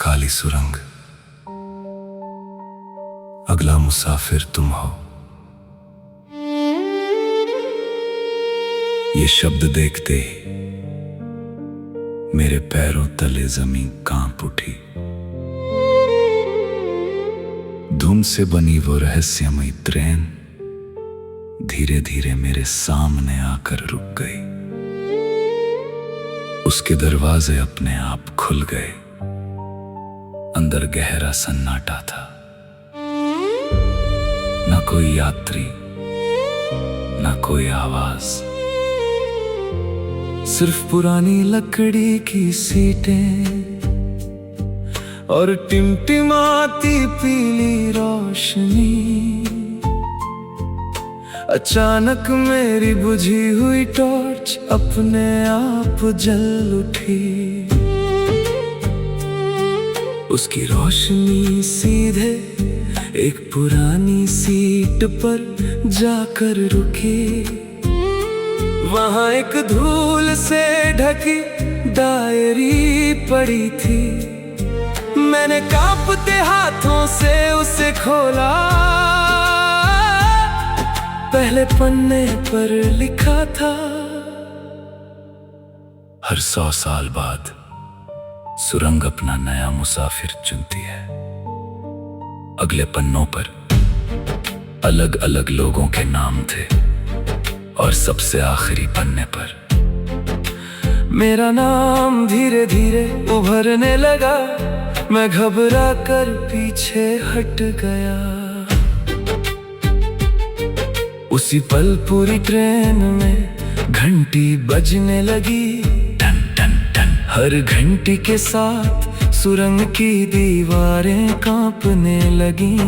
काली सुरंग, अगला मुसाफिर तुम हो। ये शब्द देखते ही मेरे पैरों तले जमीन कांप उठी। धुन से बनी वो रहस्यमयी ट्रेन धीरे धीरे मेरे सामने आकर रुक गई। उसके दरवाजे अपने आप खुल गए। अंदर गहरा सन्नाटा था, न कोई यात्री, न कोई आवाज, सिर्फ पुरानी लकड़ी की सीटें और टिमटिमाती पीली रोशनी। अचानक मेरी बुझी हुई टॉर्च अपने आप जल उठी। उसकी रोशनी सीधे एक पुरानी सीट पर जाकर रुकी। वहां एक धूल से ढकी डायरी पड़ी थी। मैंने कांपते हाथों से उसे खोला। पहले पन्ने पर लिखा था, हर 100 साल बाद सुरंग अपना नया मुसाफिर चुनती है। अगले पन्नों पर अलग अलग लोगों के नाम थे और सबसे आखिरी पन्ने पर मेरा नाम धीरे धीरे उभरने लगा। मैं घबरा कर पीछे हट गया। उसी पल पूरी ट्रेन में घंटी बजने लगी। Ton ton ton. हर घंटी के साथ सुरंग की दीवारें कांपने लगी।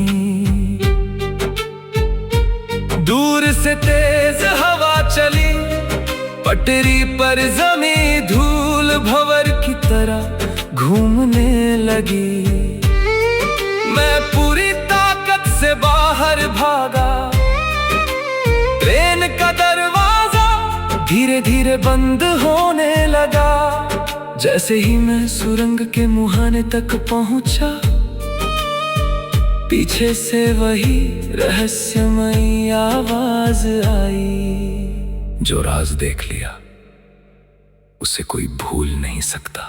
दूर से तेज हवा चली। पटरी पर जमीन धूल भंवर की तरह घूमने लगी। मैं पूरी ताकत से बाहर भागा। ट्रेन का दरवाजा धीरे धीरे बंद होने लगा। जैसे ही मैं सुरंग के मुहाने तक पहुंचा, पीछे से वही रहस्यमयी आवाज आई। जो राज देख लिया उसे कोई भूल नहीं सकता।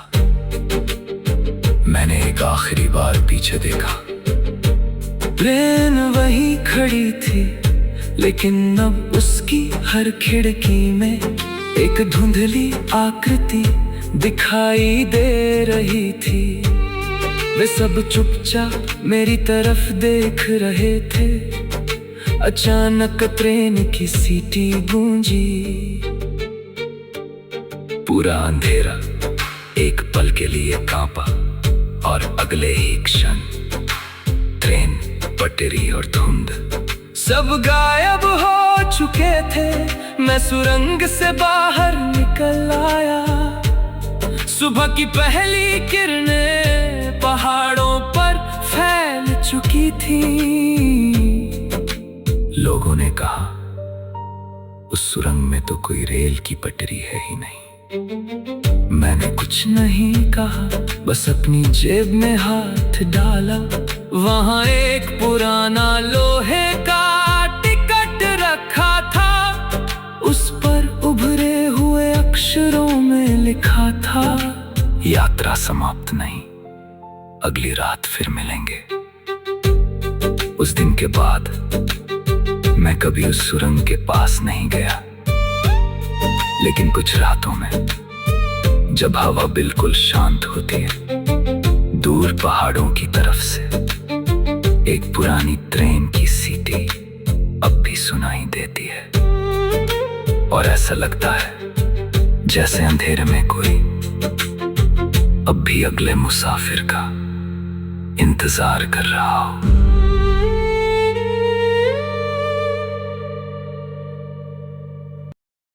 मैंने एक आखिरी बार पीछे देखा। ट्रेन वही खड़ी थी, लेकिन अब उसकी हर खिड़की में एक धुंधली आकृति दिखाई दे रही थी। वे सब चुपचाप मेरी तरफ देख रहे थे। अचानक ट्रेन की सीटी गूंजी। पूरा अंधेरा एक पल के लिए कांपा और अगले ही क्षण ट्रेन, पटरी और धुंध सब गायब हो चुके थे। मैं सुरंग से बाहर निकल आया। सुबह की पहली किरणें पहाड़ों पर फैल चुकी थी। लोगों ने कहा, उस सुरंग में तो कोई रेल की पटरी है ही नहीं। मैंने कुछ नहीं कहा, बस अपनी जेब में हाथ डाला। वहां एक पुराना लोहे का टिकट रखा था। उस पर उभरे हुए अक्षरों में लिखा था, यात्रा समाप्त नहीं, अगली रात फिर मिलेंगे। उस दिन के बाद मैं कभी उस सुरंग के पास नहीं गया। लेकिन कुछ रातों में जब हवा बिल्कुल शांत होती है, दूर पहाड़ों की तरफ से एक पुरानी ट्रेन की सीटी अब भी सुनाई देती है। और ऐसा लगता है जैसे अंधेरे में कोई अब भी अगले मुसाफिर का इंतजार कर रहा हो।